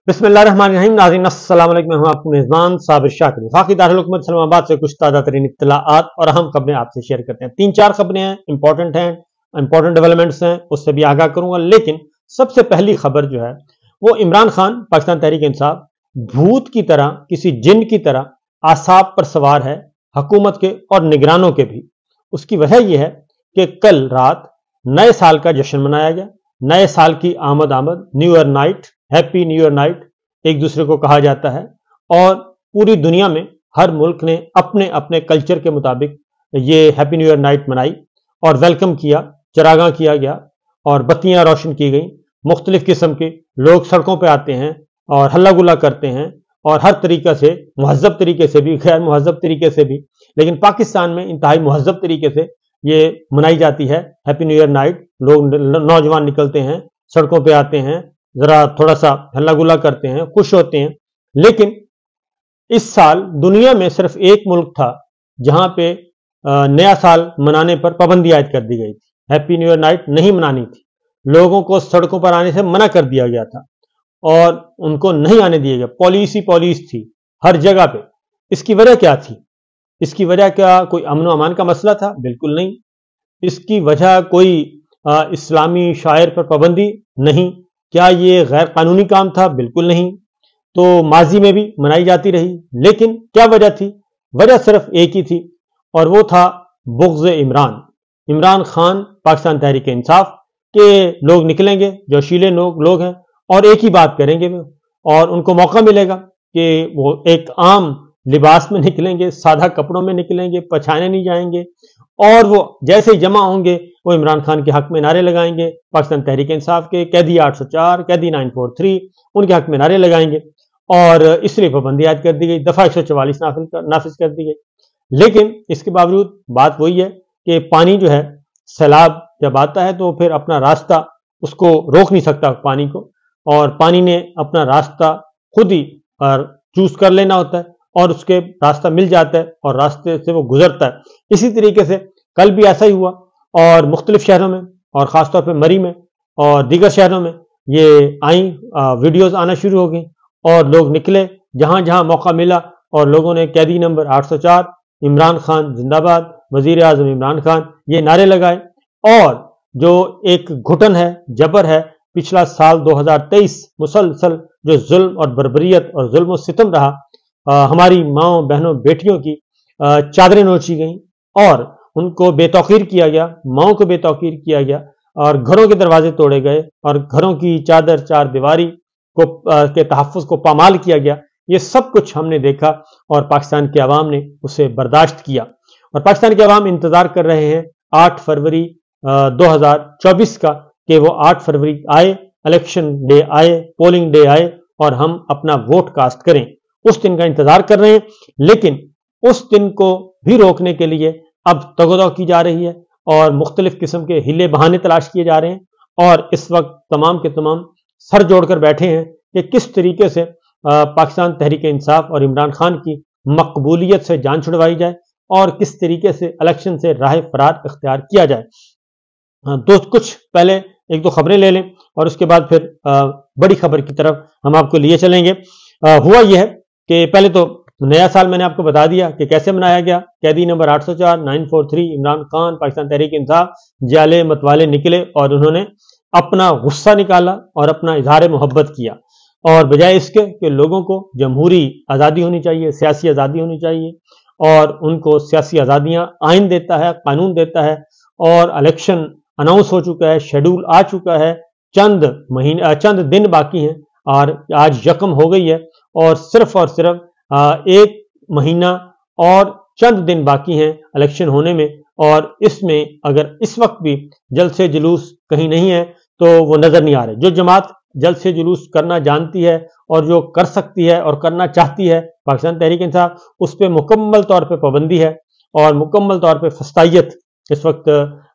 बिस्मिल्लाहिर्रहमानिर्रहीम। नाज़रीन अस्सलाम वालेकुम। मैं हूं आपको मेज़बान साबिर शाकिर। वफाकी दारुल हुकूमत इस्लामाबाद से कुछ ताज़ा तरीन इत्तलाआत और अहम खबरें आपसे शेयर करते हैं। 3-4 खबरें हैं, इंपॉर्टेंट डेवलपमेंट्स हैं, उससे भी आगाह करूंगा। लेकिन सबसे पहली खबर जो है वो इमरान खान पाकिस्तान तहरीक इंसाफ भूत की तरह, किसी जिन की तरह आसाब पर सवार है, हुकूमत के और निगरानों के भी। उसकी वजह यह है कि कल रात नए साल का जश्न मनाया गया। नए साल की आमद new year night, happy new year night एक दूसरे को कहा जाता है। और पूरी दुनिया में हर मुल्क ने अपने अपने कल्चर के मुताबिक ये हैप्पी न्यू ईयर नाइट मनाई और वेलकम किया, चरागाह किया गया और बत्तियां रोशन की गई। मुख्तलिफ किस्म के लोग सड़कों पर आते हैं और हल्ला गुल्ला करते हैं और हर तरीके से, मुहज़्ज़ब तरीके से भी, गैर मुहज़्ज़ब तरीके से भी, लेकिन पाकिस्तान में इंतहाई मुहज़्ज़ब तरीके से ये मनाई जाती है हैप्पी न्यू ईयर नाइट। लोग, नौजवान निकलते हैं, सड़कों पे आते हैं, जरा थोड़ा सा हल्ला गुल्ला करते हैं, खुश होते हैं। लेकिन इस साल दुनिया में सिर्फ एक मुल्क था जहां पे नया साल मनाने पर पाबंदी आयद कर दी गई थी। हैप्पी न्यू ईयर नाइट नहीं मनानी थी, लोगों को सड़कों पर आने से मना कर दिया गया था और उनको नहीं आने दिया गया। पॉलिस थी हर जगह पे। इसकी वजह क्या थी? इसकी वजह क्या कोई अमन व अमान का मसला था? बिल्कुल नहीं। इसकी वजह कोई इस्लामी शायर पर पाबंदी? नहीं। क्या ये गैर कानूनी काम था? बिल्कुल नहीं। तो माजी में भी मनाई जाती रही। लेकिन क्या वजह थी? वजह सिर्फ एक ही थी और वो था बुग़्ज़ इमरान खान पाकिस्तान तहरीक इंसाफ के लोग निकलेंगे, जोशीले लोग हैं और एक ही बात करेंगे वो, और उनको मौका मिलेगा कि वो एक आम लिबास में निकलेंगे, सादा कपड़ों में निकलेंगे, पहचाने नहीं जाएंगे और वो जैसे ही जमा होंगे वो इमरान खान के हक में नारे लगाएंगे। पाकिस्तान तहरीक इंसाफ के कैदी 804, कैदी 943 उनके हक में नारे लगाएंगे और इसलिए पाबंदी आयद कर दी गई, दफा 144 नाफिज कर दी गई। लेकिन इसके बावजूद बात वही है कि पानी जो है, सैलाब जब आता है तो फिर अपना रास्ता उसको रोक नहीं सकता पानी को, और पानी ने अपना रास्ता खुद ही चूज कर लेना होता है और उसके रास्ता मिल जाता है और रास्ते से वो गुजरता है। इसी तरीके से कल भी ऐसा ही हुआ और मुख्तलिफ शहरों में और ख़ासतौर पर मरी में और दीगर शहरों में ये वीडियोज़ आना शुरू हो गई और लोग निकले जहां जहां मौका मिला और लोगों ने कैदी नंबर 804, इमरान खान जिंदाबाद, वजीर आजम इमरान खान, ये नारे लगाए। और जो एक घुटन है, जबर है, पिछला साल 2023 मुसलसल जो जुल्म और बर्बरियत और जुल्म और सितम रहा, हमारी माओ बहनों बेटियों की चादरें नोची गई और उनको बेतौकीर किया गया, माओ को बेतौकीर किया गया और घरों के दरवाजे तोड़े गए और घरों की चादर चार दीवारी को के तहफ़्फ़ुज़ को पामाल किया गया। ये सब कुछ हमने देखा और पाकिस्तान के अवाम ने उसे बर्दाश्त किया और पाकिस्तान के अवाम इंतजार कर रहे हैं 8 फरवरी 2024 का, कि वो 8 फरवरी आए, इलेक्शन डे आए, पोलिंग डे आए और हम अपना वोट कास्ट करें। उस दिन का इंतजार कर रहे हैं। लेकिन उस दिन को भी रोकने के लिए अब तगोदो की जा रही है और मुख्तलिफ किस्म के हिले बहाने तलाश किए जा रहे हैं और इस वक्त तमाम के तमाम सर जोड़कर बैठे हैं कि किस तरीके से पाकिस्तान तहरीक इंसाफ और इमरान खान की मकबूलियत से जान छुड़वाई जाए और किस तरीके से इलेक्शन से राह फरार इख्तियार किया जाए। दोस्त, कुछ पहले एक दो खबरें ले लें और उसके बाद फिर बड़ी खबर की तरफ हम आपको लिए चलेंगे। हुआ यह है कि पहले तो नया साल मैंने आपको बता दिया कि कैसे मनाया गया। कैदी नंबर 804, 943 इमरान खान पाकिस्तान तहरीक इंसाफ जाले मतवाले निकले और उन्होंने अपना गुस्सा निकाला और अपना इजहार मोहब्बत किया और बजाय इसके कि लोगों को जमहूरी आज़ादी होनी चाहिए, सियासी आज़ादी होनी चाहिए और उनको सियासी आज़ादियाँ आइन देता है, कानून देता है और इलेक्शन अनाउंस हो चुका है, शेड्यूल आ चुका है, चंद दिन बाकी हैं और आज यकम हो गई है और सिर्फ एक महीना और चंद दिन बाकी हैं इलेक्शन होने में। और इसमें अगर इस वक्त भी जल्द से जुलूस कहीं नहीं है तो वो नजर नहीं आ रहे। जो जमात जल्द से जुलूस करना जानती है और जो कर सकती है और करना चाहती है, पाकिस्तान तहरीक इंसाफ, उस पर मुकम्मल तौर पे पाबंदी है और मुकम्मल तौर पे फस्तायत, इस वक्त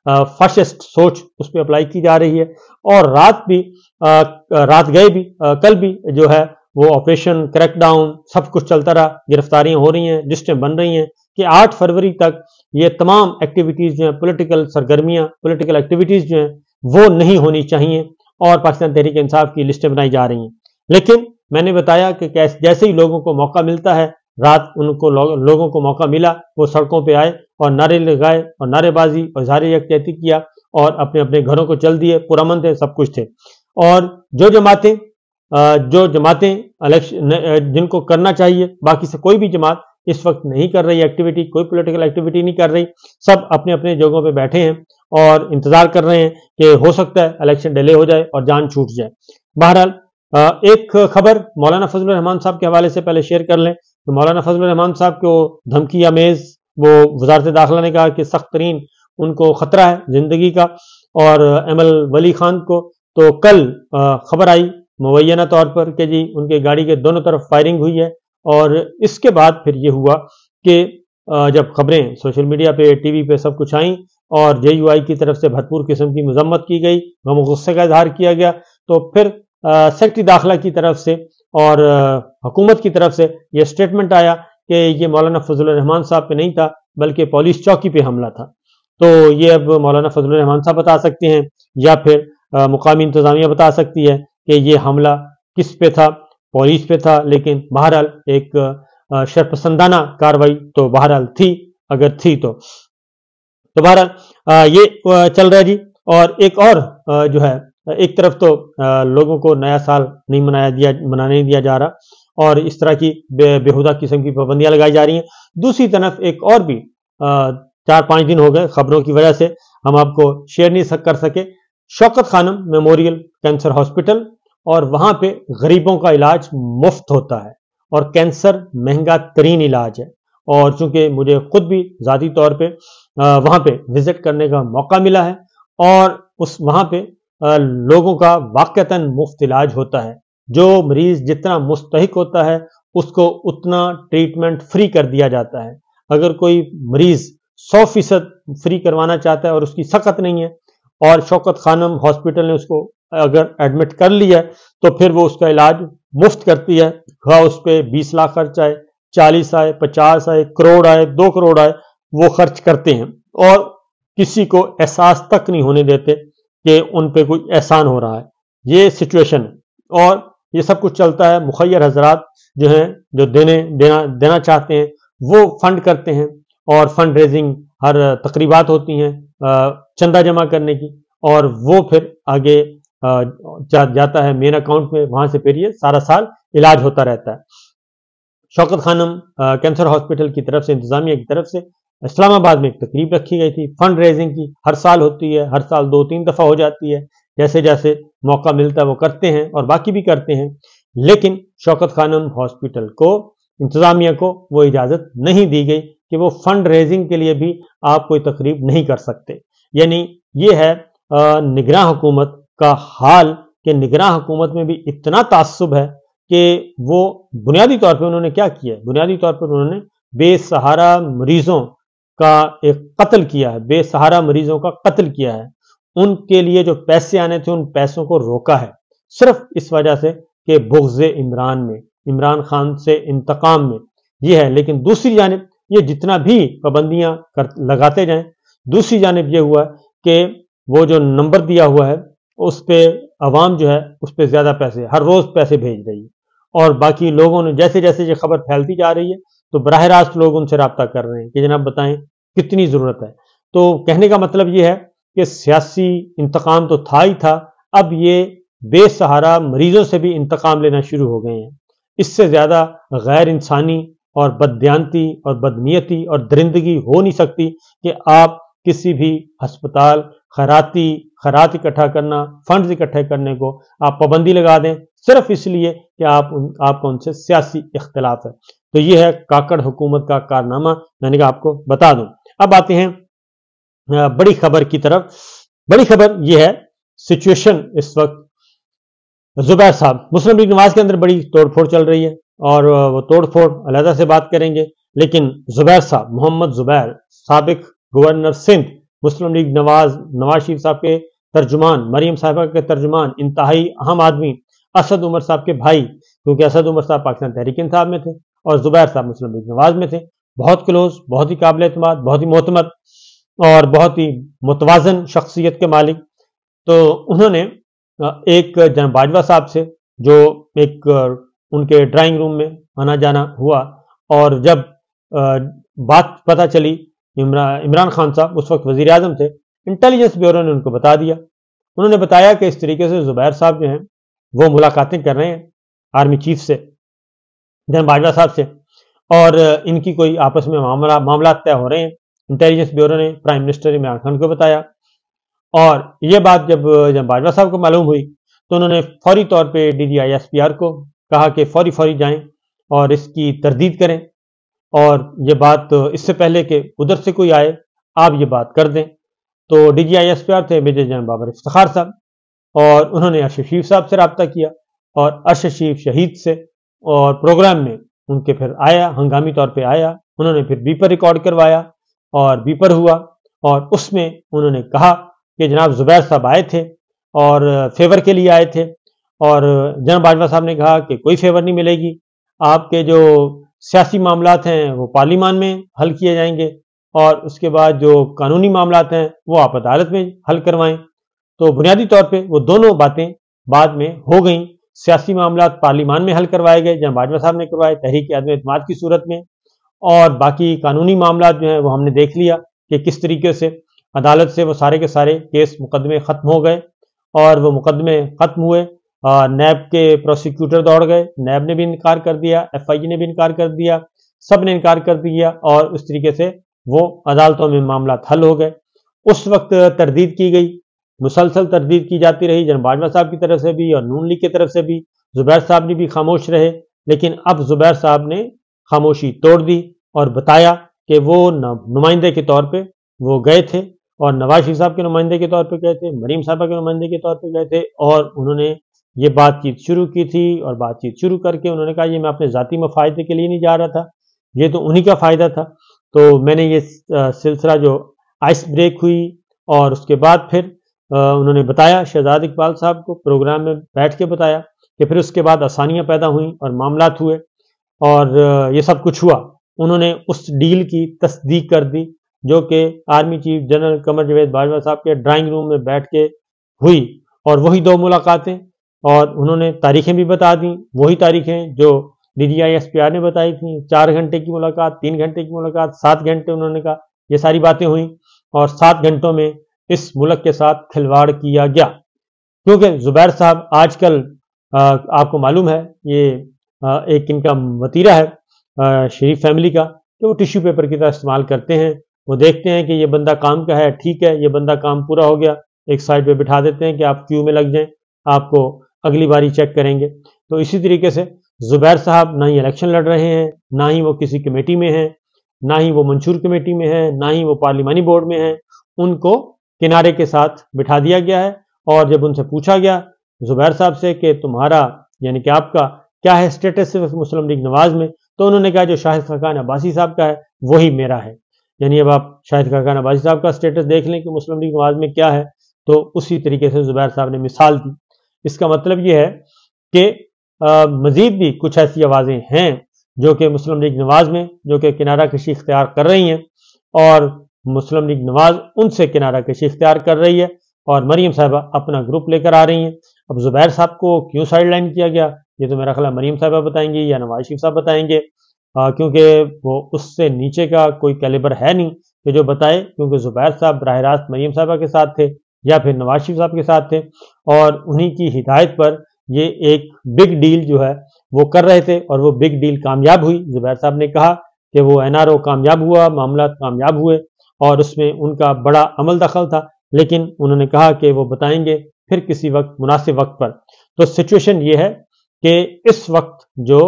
फाशिस्ट सोच उस पर अप्लाई की जा रही है। और रात गए भी, कल भी जो है वो ऑपरेशन क्रैकडाउन सब कुछ चलता रहा, गिरफ्तारियां हो रही हैं, लिस्टें बन रही हैं कि 8 फरवरी तक ये तमाम एक्टिविटीज जो हैं, पॉलिटिकल सरगर्मियां, पॉलिटिकल एक्टिविटीज जो हैं वो नहीं होनी चाहिए और पाकिस्तान तहरीक इंसाफ की लिस्टें बनाई जा रही हैं। लेकिन मैंने बताया कि जैसे ही लोगों को मौका मिलता है, रात उनको लोगों को मौका मिला, वो सड़कों पे आए और नारे लगाए और नारेबाजी और इज़हार यकजहती किया और अपने अपने घरों को चल दिए। पुरअमन थे, सब कुछ थे। और जो जमातें इलेक्शन जिनको करना चाहिए, बाकी से कोई भी जमात इस वक्त नहीं कर रही एक्टिविटी, कोई पॉलिटिकल एक्टिविटी नहीं कर रही, सब अपने अपने जगहों पे बैठे हैं और इंतजार कर रहे हैं कि हो सकता है इलेक्शन डिले हो जाए और जान छूट जाए। बहरहाल एक खबर मौलाना फजलुर रहमान साहब के हवाले से पहले शेयर कर लें। तो मौलाना फजलुर रहमान साहब को धमकी आमेज वो वजारत दाखिला ने कहा कि सख्त तरीन उनको खतरा है जिंदगी का। और एमएल वली खान को तो कल खबर आई मुबैना तौर पर कि जी उनके गाड़ी के दोनों तरफ फायरिंग हुई है। और इसके बाद फिर ये हुआ कि जब खबरें सोशल मीडिया पे, टीवी पे सब कुछ आई और JUI की तरफ से भरपूर किस्म की मजम्मत की गई, गम गुस्से का इजहार किया गया, तो फिर सेक्रेटरी दाखिला की तरफ से और हुकूमत की तरफ से यह स्टेटमेंट आया कि ये मौलाना फजलुर रहमान साहब पे नहीं था बल्कि पुलिस चौकी पे हमला था। तो ये अब मौलाना फजलुर रहमान साहब बता सकते हैं या फिर मुकामी इंतजामिया बता सकती है कि ये हमला किस पे था, पुलिस पे था। लेकिन बहरहाल एक शरपसंदाना कार्रवाई तो बहरहाल थी, अगर थी तो बहरहाल ये चल रहा है जी। और एक और जो है, एक तरफ तो लोगों को नया साल नहीं मनाने नहीं दिया जा रहा और इस तरह की बेहुदा किस्म की पाबंदियां लगाई जा रही हैं। दूसरी तरफ एक और भी 4-5 दिन हो गए खबरों की वजह से हम आपको शेयर नहीं कर सके, Shaukat Khanum memorial cancer hospital, और वहां पे गरीबों का इलाज मुफ्त होता है और कैंसर महंगा तरीन इलाज है। और चूंकि मुझे खुद भी ज़ाती तौर पे वहां पे विजिट करने का मौका मिला है और उस वहां पे लोगों का वाकईतन मुफ्त इलाज होता है। जो मरीज जितना मुस्तहिक होता है उसको उतना ट्रीटमेंट फ्री कर दिया जाता है। अगर कोई मरीज 100% फ्री करवाना चाहता है और उसकी सख्त नहीं है और शौकत खानम हॉस्पिटल ने उसको अगर एडमिट कर लिया है तो फिर वो उसका इलाज मुफ्त करती है। हाँ, उस पर 20 लाख खर्च आए, 40 आए, 50 आए, करोड़ आए, 2 करोड़ आए, वो खर्च करते हैं और किसी को एहसास तक नहीं होने देते कि उन पे कोई एहसान हो रहा है। ये सिचुएशन है और ये सब कुछ चलता है। मुखय्यर हजरात जो हैं, जो देना चाहते हैं, वो फंड करते हैं और फंड रेजिंग हर तकरीबात होती हैं चंदा जमा करने की, और वो फिर आगे जाता है मेन अकाउंट में, वहां से फिर ये सारा साल इलाज होता रहता है। शौकत खानम कैंसर हॉस्पिटल की तरफ से, इंतजामिया की तरफ से इस्लामाबाद में एक तकरीब रखी गई थी फंड रेजिंग की। हर साल होती है, हर साल 2-3 दफा हो जाती है, जैसे जैसे मौका मिलता है वो करते हैं और बाकी भी करते हैं। लेकिन शौकत खानम हॉस्पिटल को, इंतजामिया को वो इजाजत नहीं दी गई कि वो फंड रेजिंग के लिए भी आप कोई तकरीब नहीं कर सकते। यानी ये है निगरान हुकूमत का हाल कि निगरान हुकूमत में भी इतना तासुब है कि वो बुनियादी तौर पर उन्होंने क्या किया है, बुनियादी तौर पर उन्होंने बेसहारा मरीजों का एक कत्ल किया है, बेसहारा मरीजों का कत्ल किया है। उनके लिए जो पैसे आने थे उन पैसों को रोका है, सिर्फ इस वजह से कि बुग़्ज़ इमरान में, इमरान खान से इंतकाम में ये है। लेकिन दूसरी जानिब ये जितना भी पाबंदियां लगाते जाएं, दूसरी जानिब ये हुआ कि वो जो नंबर दिया हुआ है उस पर अवाम जो है उस पर ज्यादा पैसे, हर रोज पैसे भेज रही है और बाकी लोगों ने जैसे जैसे ये खबर फैलती जा रही है तो बराह रास्त लोग उनसे रब्ता कर रहे हैं कि जनाब बताएं कितनी जरूरत है। तो कहने का मतलब ये है कि सियासी इंतकाम तो था ही था, अब ये बेसहारा मरीजों से भी इंतकाम लेना शुरू हो गए हैं। इससे ज्यादा गैर इंसानी और बददियानती और बदनीयती और दरिंदगी हो नहीं सकती कि आप किसी भी अस्पताल खैरात इकट्ठा करना, फंड्स इकट्ठे करने को आप पाबंदी लगा दें सिर्फ इसलिए कि आपका उनसे सियासी इख्तिलाफ है। तो ये है काकड़ हुकूमत का कारनामा, मैंने कहा आपको बता दूं। अब आते हैं बड़ी खबर की तरफ। बड़ी खबर यह है, सिचुएशन इस वक्त जुबैर साहब, मुस्लिम लीग नवाज के अंदर बड़ी तोड़फोड़ चल रही है और वो तोड़फोड़ अलहदा से बात करेंगे। लेकिन जुबैर साहब, मोहम्मद जुबैर, साबिक गवर्नर सिंध, मुस्लिम लीग नवाज शरीफ साहब के तर्जुमान, मरियम साहिबा के तर्जुमान, इंतहाई अहम आदमी, असद उमर साहब के भाई, क्योंकि असद उमर साहब पाकिस्तान तहरीक इंसाफ में थे और जुबैर साहब मुस्लिम लीग नवाज में थे। बहुत क्लोज, बहुत ही काबिल एतमाद, बहुत ही मोतमद और बहुत ही मुतवाजन शख्सियत के मालिक। तो उन्होंने एक जनाब बाजवा साहब से, जो एक ان کے ڈرائنگ روم میں آنا جانا ہوا، اور جب بات پتہ چلی، عمران خان صاحب اس وقت وزیر اعظم تھے، انٹیلیجنس بیورو نے ان کو بتا دیا. انہوں نے بتایا کہ اس طریقے سے زبیر صاحب جو ہیں وہ ملاقاتیں کر رہے ہیں آرمی چیف سے، جنرل باجوہ صاحب سے، اور ان کی کوئی آپس میں معاملات طے ہو رہے ہیں. انٹیلیجنس بیورو نے پرائم منسٹر عمران خان کو بتایا، اور یہ بات جب باجوہ صاحب کو معلوم ہوئی تو انہوں نے فوری طور پہ DGISPR کو کہا کہ فوری جائیں اور اس کی تردید کریں، اور یہ بات اس سے پہلے کہ ادھر سے کوئی آئے آپ یہ بات کر دیں. تو DGISPR تھے میجر جنرل بابر افتخار صاحب، اور انہوں نے ارشد شریف صاحب سے رابطہ کیا، اور ارشد شریف شہید سے، اور پروگرام میں ان کے پھر آیا، ہنگامی طور پہ آیا. انہوں نے پھر بیپر ریکارڈ کروایا اور بیپر ہوا، اور اس میں انہوں نے کہا کہ جناب زبیر صاحب آئے تھے اور فیور کے لیے آئے تھے، اور جنرل باجوہ صاحب نے کہا کہ کوئی فیور نہیں ملے گی، آپ کے جو سیاسی معاملات ہیں وہ پارلیمان میں حل کیے جائیں گے، اور اس کے بعد جو قانونی معاملات ہیں وہ آپ عدالت میں حل کروائیں. تو بنیادی طور پہ وہ دونوں باتیں بعد میں ہو گئیں. سیاسی معاملات پارلیمان میں حل کروائے گئے، جناب باجوہ صاحب نے کروائے تحریک عدم اعتماد کی صورت میں، اور باقی قانونی معاملات جو ہیں وہ ہم نے دیکھ لیا کہ کس طریقے سے عدالت سے وہ سارے کے سارے کیس مقدمے ختم ہو گئے، اور وہ مقدمے ختم ہوئے. نیب کے پروسیکیوٹر دوڑ گئے، نیب نے بھی انکار کر دیا، FIA نے بھی انکار کر دیا، سب نے انکار کر دیا، اور اس طریقے سے وہ عدالتوں میں معاملات حل ہو گئے. اس وقت تردید کی گئی، مسلسل تردید کی جاتی رہی، جناب باجوہ صاحب کی طرف سے بھی اور نون لیگ کی طرف سے بھی. زبیر صاحب نے بھی خاموش رہے، لیکن اب زبیر صاحب نے خاموشی توڑ دی اور بتایا کہ وہ نمائندے کے طور پہ وہ گئے تھے، اور نواز شریف صاحب کے نمائندے کے طور پہ گئے تھے، مریم صاحبہ کے نمائندے کے طور پہ گئے تھے، اور انہوں نے یہ بات چیت شروع کی تھی. اور بات چیت شروع کر کے انہوں نے کہا یہ میں اپنے ذاتی مفائدے کے لیے نہیں جا رہا تھا، یہ تو انہی کا فائدہ تھا. تو میں نے یہ سلسلہ جو آئس بریک ہوئی، اور اس کے بعد پھر انہوں نے بتایا شہزاد اقبال صاحب کو پروگرام میں بیٹھ کے بتایا کہ پھر اس کے بعد آسانیاں پیدا ہوئیں اور معاملات ہوئے، اور یہ سب کچھ ہوا. انہوں نے اس ڈیل کی تصدیق کر دی جو کہ army chief general Qamar Javed Bajwa صاحب کے ڈرائنگ روم میں بیٹھ کے ہوئی، اور وہی 2 ملاقاتیں، اور انہوں نے تاریخیں بھی بتا دیں، وہی تاریخیں جو DGISPR نے بتائی تھیں. 4 گھنٹے کی ملاقات، 3 گھنٹے کی ملاقات، 7 گھنٹے، انہوں نے کہا یہ ساری باتیں ہوئیں، اور 7 گھنٹوں میں اس ملک کے ساتھ کھلواڑ کیا گیا. کیونکہ زبیر صاحب آج کل آپ کو معلوم ہے یہ ایک ان کا وتیرہ ہے شریف فیملی کا کہ وہ ٹیشو پیپر کی طرح استعمال کرتے ہیں. وہ دیکھتے ہیں کہ یہ بندہ کام کا ہے، ٹھیک ہے، یہ بندہ کام پورا ہو گیا، ایک سائڈ پہ بٹھا دیتے ہیں کہ آپ کیو میں لگ جائیں، آپ کو اگلی باری چیک کریں گے. تو اسی طریقے سے زبیر صاحب نہ ہی الیکشن لڑ رہے ہیں، نہ ہی وہ کسی کمیٹی میں ہیں، نہ ہی وہ منشور کمیٹی میں ہیں، نہ ہی وہ پارلیمانی بورڈ میں ہیں. ان کو کنارے کے ساتھ بٹھا دیا گیا ہے. اور جب ان سے پوچھا گیا زبیر صاحب سے کہ تمہارا یعنی کہ آپ کا کیا ہے اسٹیٹس مسلم لیگ نواز میں، تو انہوں نے کہا جو شاہد خاقان عباسی صاحب کا ہے وہی میرا ہے. یعنی اب آپ شاہد خاقان عباسی صاحب کا اسٹیٹس دیکھ لیں کہ مسلم لیگ نواز میں کیا ہے، تو اسی طریقے سے زبیر صاحب نے مثال دی. اس کا مطلب یہ ہے کہ مزید بھی کچھ ایسی آوازیں ہیں جو کہ مسلم لیگ نواز میں جو کہ کنارہ کشی اختیار کر رہی ہیں، اور مسلم لیگ نواز ان سے کنارہ کشی اختیار کر رہی ہے، اور مریم صاحبہ اپنا گروپ لے کر آ رہی ہیں. اب زبیر صاحب کو کیوں سائڈ لائن کیا گیا یہ تو میرا خیال مریم صاحبہ بتائیں گی یا نواز شریف صاحب بتائیں گے، کیونکہ وہ اس سے نیچے کا کوئی کیلیبر ہے نہیں کہ جو بتائے. کیونکہ زبیر صاحب براہ راست مریم صاحبہ کے ساتھ تھے یا پھر نواز شریف صاحب کے ساتھ تھے، اور انہی کی ہدایت پر یہ ایک بگ ڈیل جو ہے وہ کر رہے تھے، اور وہ بگ ڈیل کامیاب ہوئی. زبیر صاحب نے کہا کہ وہ NRO کامیاب ہوا، معاملات کامیاب ہوئے، اور اس میں ان کا بڑا عمل دخل تھا، لیکن انہوں نے کہا کہ وہ بتائیں گے پھر کسی وقت مناسب وقت پر. تو سچویشن یہ ہے کہ اس وقت جو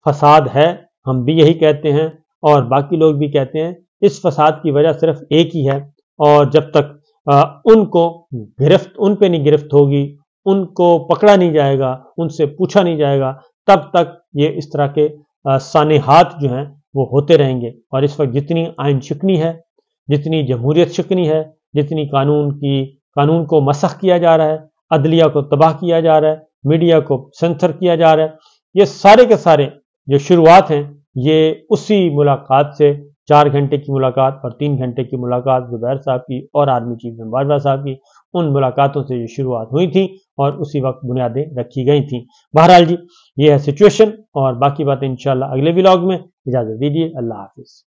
فساد ہے، ہم بھی یہی کہتے ہیں اور باقی لوگ بھی کہتے ہیں، اس فساد کی وجہ صرف ایک ہی ہے، اور جب تک ان کو ان پہ نہیں گرفت ہوگی، ان کو پکڑا نہیں جائے گا، ان سے پوچھا نہیں جائے گا، تب تک یہ اس طرح کے سانحات جو ہیں وہ ہوتے رہیں گے. اور اس وقت جتنی آئین شکنی ہے، جتنی جمہوریت شکنی ہے، جتنی قانون کو مسخ کیا جا رہا ہے، عدلیہ کو تباہ کیا جا رہا ہے، میڈیا کو سینسر کیا جا رہا ہے، یہ سارے کے سارے جو شروعات ہیں یہ اسی ملاقات سے، 4 گھنٹے کی ملاقات اور 3 گھنٹے کی ملاقات زبیر صاحب کی اور آرمی چیف باجوہ صاحب کی، ان ملاقاتوں سے یہ شروعات ہوئی تھی اور اسی وقت بنیادیں رکھی گئی تھیں۔ بہرحال جی یہ ہے سچویشن، اور باقی باتیں انشاءاللہ اگلے ولاگ میں۔ اجازت دیجیے، اللہ حافظ۔